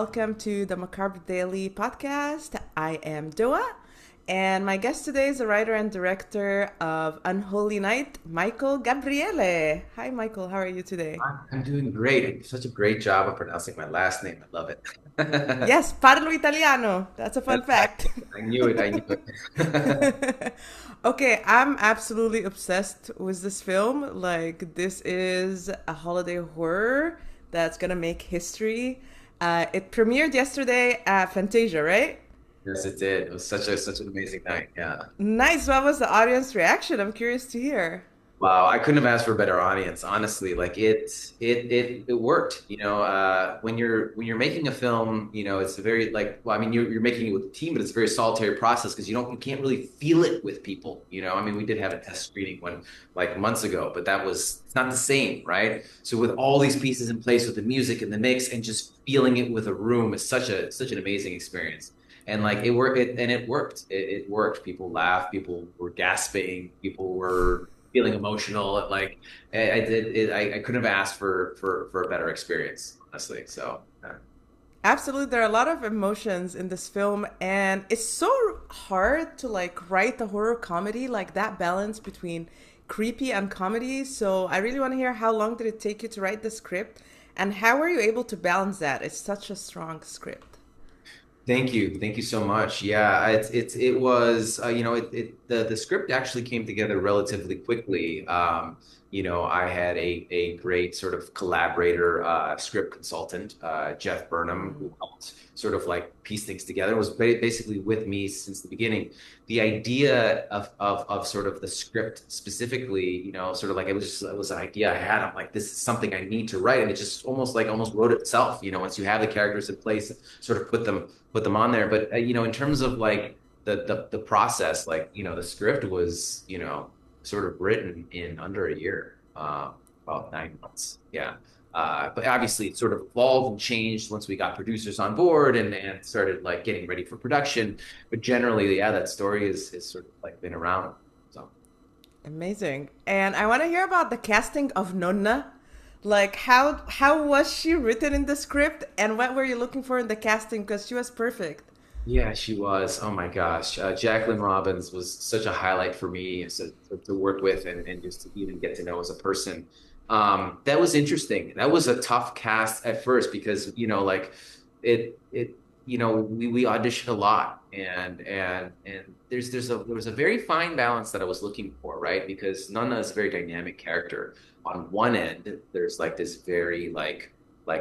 welcome to the Macabre Daily podcast. I am Doaa, and my guest today is the writer and director of Unholy Night, Michael Gabriele. Hi, Michael. How are you today? I'm doing great. Such a great job of pronouncing my last name. I love it. Yes, parlo italiano. That's a fun I, fact. I knew it. I knew it. Okay, I'm absolutely obsessed with this film. Like, this is a holiday horror that's gonna make history. It premiered yesterday at Fantasia, right? Yes, it did. It was such an amazing night. Yeah. Nice. What was the audience reaction? I'm curious to hear. Wow, I couldn't have asked for a better audience, honestly. Like it worked. When you're making a film, it's a very like well, I mean, you're making it with a team, but it's a very solitary process because you can't really feel it with people. I mean, we did have a test screening one like months ago, but it's not the same, right? So with all these pieces in place with the music and the mix and just feeling it with a room is such an amazing experience. And like it worked. It worked. People laughed. People were gasping. People were feeling emotional. Like I did it, I couldn't have asked for a better experience, honestly. So Absolutely, there are a lot of emotions in this film, and it's so hard to like write a horror comedy, like that balance between creepy and comedy. So I really want to hear how long did it take you to write the script, and how were you able to balance that? It's such a strong script. thank you so much. Yeah, it was the script actually came together relatively quickly. I had a great sort of collaborator, script consultant, Jeff Burnham, who helped sort of like piece things together. It was basically with me since the beginning. The idea of sort of the script specifically, sort of like it was an idea I had. I'm like, this is something I need to write, and it just almost wrote itself. Once you have the characters in place, sort of put them on there. But in terms of like the process, like the script was sort of written in under a year, about 9 months. Yeah. But obviously it sort of evolved and changed once we got producers on board and started like getting ready for production. But generally, yeah, that story is sort of like been around. So Amazing. And I want to hear about the casting of Nonna. Like how was she written in the script, and what were you looking for in the casting? Because she was perfect. yeah, she was. Oh my gosh. Jacqueline Robbins was such a highlight for me to work with and just to even get to know as a person. That was interesting. That was a tough cast at first because, like it, we auditioned a lot and there was a very fine balance that I was looking for, right? Because Nana is a very dynamic character. On one end, there's like this very like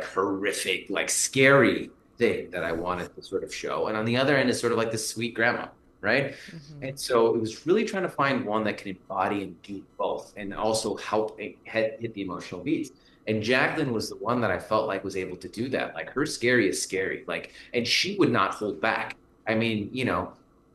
horrific, like scary thing that I wanted to sort of show. And on the other end is sort of like this sweet grandma, right? Hmm. And so it was really trying to find one that can embody and do both and also help hit the emotional beats. And Jacqueline was the one that I felt like was able to do that. Like her scary is scary. Like, and she would not hold back. I mean,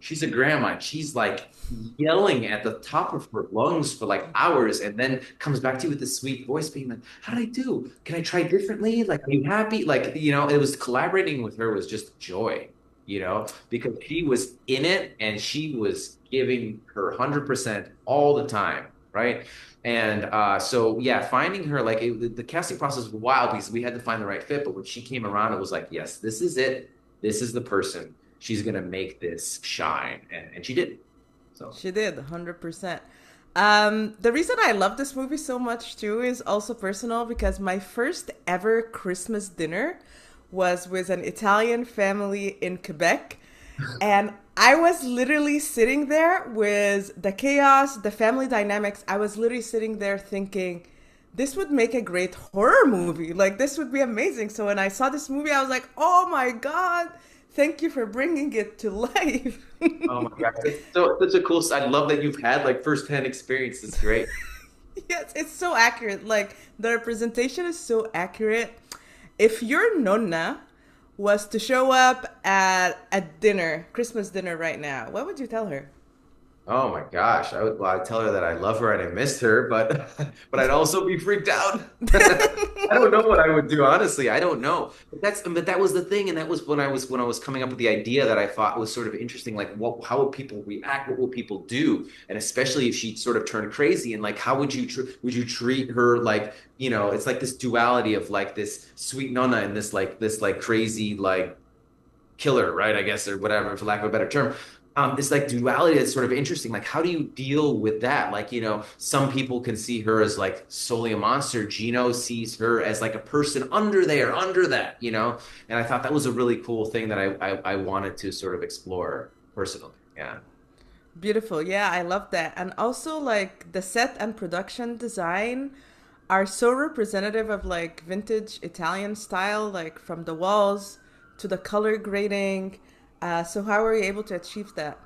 she's a grandma. And she's like yelling at the top of her lungs for like hours and then comes back to you with this sweet voice being like, how did I do? Can I try differently? Like, are you happy? Like, it was collaborating with her was just joy, because she was in it and she was giving her 100% all the time, right? And so, yeah, finding her, like, the casting process was wild because we had to find the right fit. But when she came around, it was like, yes, this is it. This is the person. She's going to make this shine. And she did. So. She did, 100%. The reason I love this movie so much too is also personal because my first ever Christmas dinner was with an Italian family in Quebec. And I was literally sitting there with the chaos, the family dynamics. I was literally sitting there thinking, this would make a great horror movie. Like, this would be amazing. So when I saw this movie, I was like, oh my God, thank you for bringing it to life. Oh my gosh, it's such a cool. I love that you've had like firsthand experience. It's great. Yes, it's so accurate. Like, the representation is so accurate. If your nonna was to show up at a dinner, Christmas dinner right now, what would you tell her? Oh my gosh. Well, I'd tell her that I love her and I miss her, but but I'd also be freaked out. I don't know what I would do, honestly. I don't know. But that was the thing, and that was when I was coming up with the idea that I thought was sort of interesting, like what how will people react? What will people do? And especially if she sort of turned crazy, and like how would you treat her like, it's like this duality of like this sweet nonna and this like crazy like killer, right? I guess, or whatever, for lack of a better term. This like duality that's sort of interesting. Like, how do you deal with that? Like, some people can see her as like solely a monster. Gino sees her as like a person under there, under that, And I thought that was a really cool thing that I wanted to sort of explore personally. Yeah. Beautiful. Yeah, I love that. And also, like, the set and production design are so representative of like vintage Italian style, like from the walls to the color grading. So how were you able to achieve that?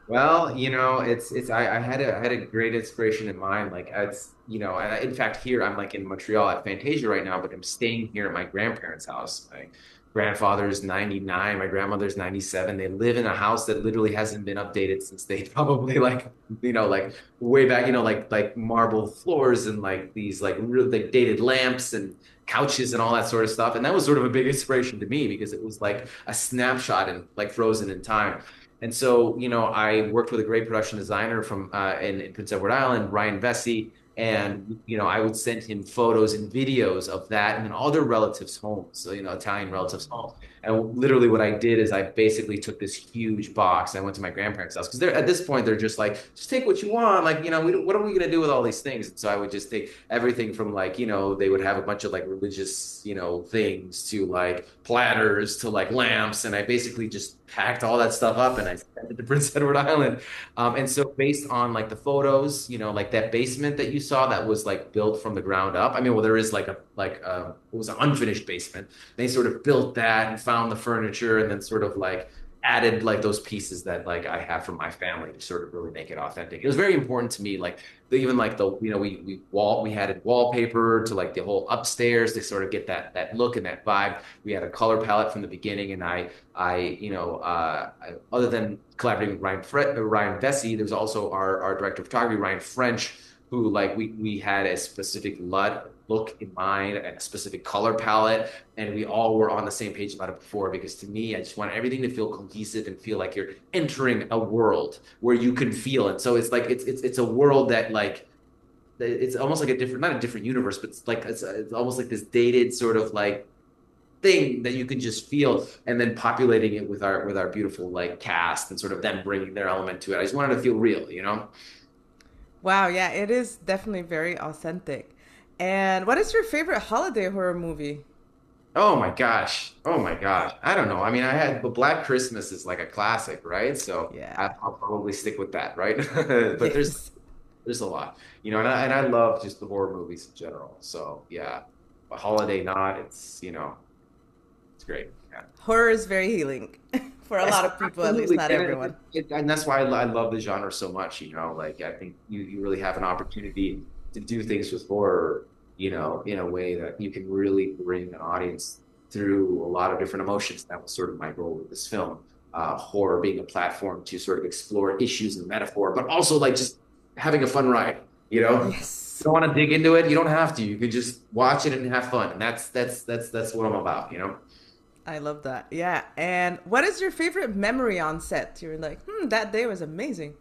Well, I had a great inspiration in mind. Like in fact here I'm like in Montreal at Fantasia right now, but I'm staying here at my grandparents' house. My grandfather's 99, my grandmother's 97. They live in a house that literally hasn't been updated since they probably like, like way back, like marble floors and like these like real like dated lamps and couches and all that sort of stuff. And that was sort of a big inspiration to me because it was like a snapshot and like frozen in time. And so, I worked with a great production designer from in Prince Edward Island, Ryan Vesey, and I would send him photos and videos of that and then other relatives' homes, so Italian relatives' homes. And literally, what I did is I basically took this huge box. I went to my grandparents' house because they're at this point they're just like, just take what you want. Like, what are we gonna do with all these things? And so I would just take everything from like, they would have a bunch of like religious, things to like platters to like lamps, and I basically just packed all that stuff up and I sent it to Prince Edward Island. And so based on like the photos, like that basement that you saw that was like built from the ground up. I mean, well, there is like it was an unfinished basement. They sort of built that and found the furniture and then sort of like added like those pieces that like I have from my family to sort of really make it authentic. It was very important to me, like even like the we had it wallpaper to like the whole upstairs to sort of get that look and that vibe. We had a color palette from the beginning, and other than collaborating with Ryan Vesey, there's also our director of photography, Ryan French, who like we had a specific look in mind and a specific color palette, and we all were on the same page about it before. Because to me, I just want everything to feel cohesive and feel like you're entering a world where you can feel it. So it's like it's a world that like it's almost like a different, not a different universe, but it's almost like this dated sort of like thing that you can just feel, and then populating it with our beautiful like cast and sort of them bringing their element to it. I just wanted to feel real. Wow, yeah, it is definitely very authentic. And what is your favorite holiday horror movie? Oh my gosh. Oh my gosh. I don't know. I mean, but Black Christmas is like a classic, right? So Yeah. I'll probably stick with that, right? But Yes. there's a lot, and I love just the horror movies in general. So yeah, a holiday not, it's great. Yeah. Horror is very healing for a Yes, lot of people, at least absolutely. not everyone. And that's why I love the genre so much, like I think you really have an opportunity to do things with horror, in a way that you can really bring an audience through a lot of different emotions. That was sort of my goal with this film. Horror being a platform to sort of explore issues and metaphor, but also like just having a fun ride, you know? You Yes. don't want to dig into it, you don't have to. You can just watch it and have fun. And that's what I'm about. I love that. Yeah. And what is your favorite memory on set? You're like, that day was amazing.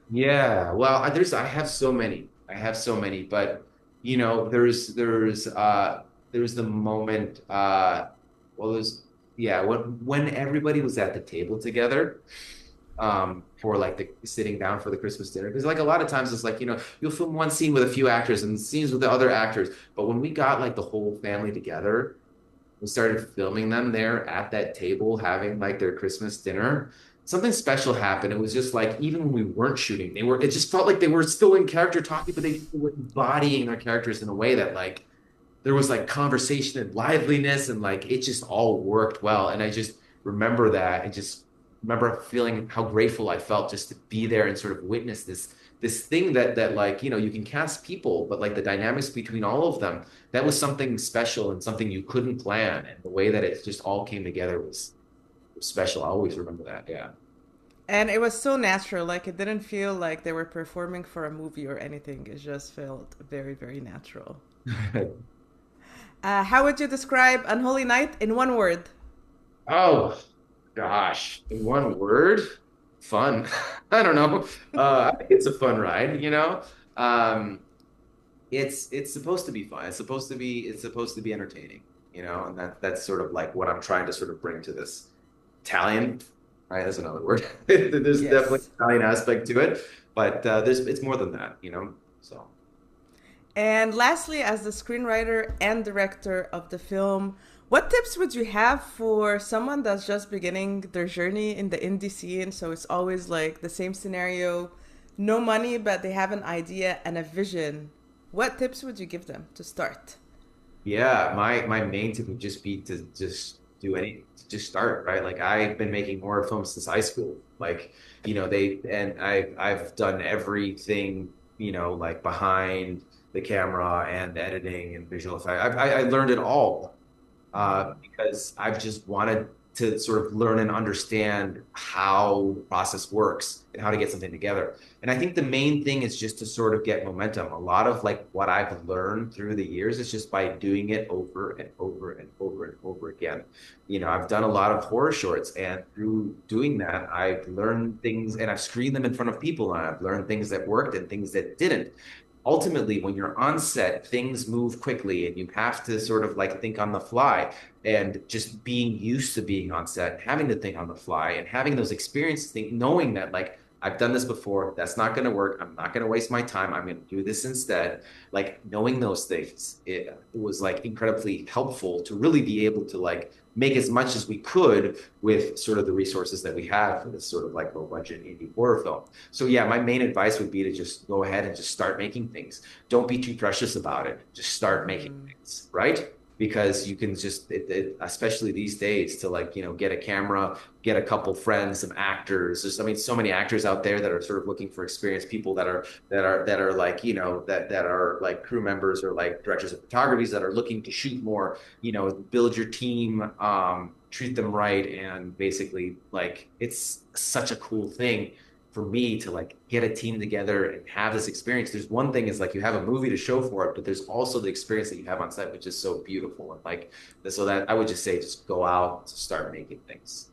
Yeah, well, I have so many. I have so many, but there's the moment well there's yeah, when everybody was at the table together for like the sitting down for the Christmas dinner. Because like a lot of times it's like, you'll film one scene with a few actors and scenes with the other actors, but when we got like the whole family together, we started filming them there at that table having like their Christmas dinner. Something special happened. It was just like even when we weren't shooting, it just felt like they were still in character talking, but they were embodying their characters in a way that like there was like conversation and liveliness, and like it just all worked well. And I just remember that. I just remember feeling how grateful I felt just to be there and sort of witness this thing that like, you can cast people, but like the dynamics between all of them, that was something special and something you couldn't plan. And the way that it just all came together was special. I always remember that. Yeah. And it was so natural. Like it didn't feel like they were performing for a movie or anything. It just felt very, very natural. How would you describe Unholy Night in one word? Oh gosh, in one word, fun. I don't know. I think it's a fun ride, you know. Um, it's supposed to be fun. It's supposed to be entertaining, you know, and that's sort of like what I'm trying to sort of bring to this Italian, right? That's another word. There's definitely Yes. an Italian aspect to it, but there's it's more than that, you know. So And lastly, as the screenwriter and director of the film, what tips would you have for someone that's just beginning their journey in the indie scene? So it's always like the same scenario, no money, but they have an idea and a vision. What tips would you give them to start? yeah, my main tip would just be to just start, right? Like I've been making horror films since high school. Like, you know, I've done everything, you know, like behind the camera and editing and visual effects. I learned it all because I've just wanted to sort of learn and understand how the process works and how to get something together. And I think the main thing is just to sort of get momentum. A lot of like what I've learned through the years is just by doing it over and over and over and over again. You know, I've done a lot of horror shorts, and through doing that, I've learned things and I've screened them in front of people, and I've learned things that worked and things that didn't. Ultimately, when you're on set, things move quickly and you have to sort of like think on the fly. And just being used to being on set, having to think on the fly and having those experiences, knowing that like I've done this before, that's not going to work. I'm not going to waste my time. I'm going to do this instead. Like knowing those things, it was like incredibly helpful to really be able to like make as much as we could with sort of the resources that we have for this sort of like low budget indie horror film. So yeah, my main advice would be to just go ahead and just start making things. Don't be too precious about it. Just start making Mm. things, right? Because you can just especially these days to like, you know, get a camera, get a couple friends, some actors. There's, I mean, so many actors out there that are sort of looking for experienced people that are like, you know, that are like crew members or like directors of photography that are looking to shoot more, you know, build your team, treat them right. And basically like it's such a cool thing for me to like get a team together and have this experience. There's one thing is like you have a movie to show for it, but there's also the experience that you have on set, which is so beautiful. And like, so that I would just say, just go out, start making things.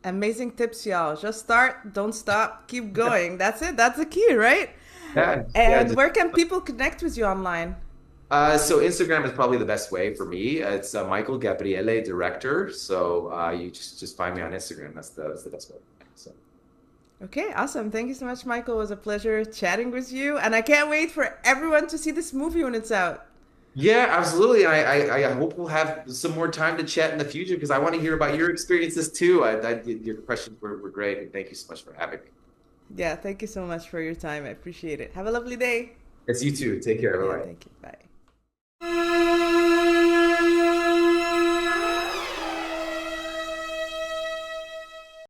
Amazing tips, y'all. Just start, don't stop, keep going. That's it. That's the key, right? Yeah, yeah. And where can people connect with you online? So Instagram is probably the best way for me. It's Michael Gabriele, director. So you just find me on Instagram. That's the best way. So. Okay, awesome. Thank you so much, Michael. It was a pleasure chatting with you. And I can't wait for everyone to see this movie when it's out. Yeah, absolutely. I hope we'll have some more time to chat in the future because I want to hear about your experiences too. Your questions were great, and thank you so much for having me. Yeah, thank you so much for your time. I appreciate it. Have a lovely day. It's you too. Take care. Yeah, Bye bye. thank you. Bye.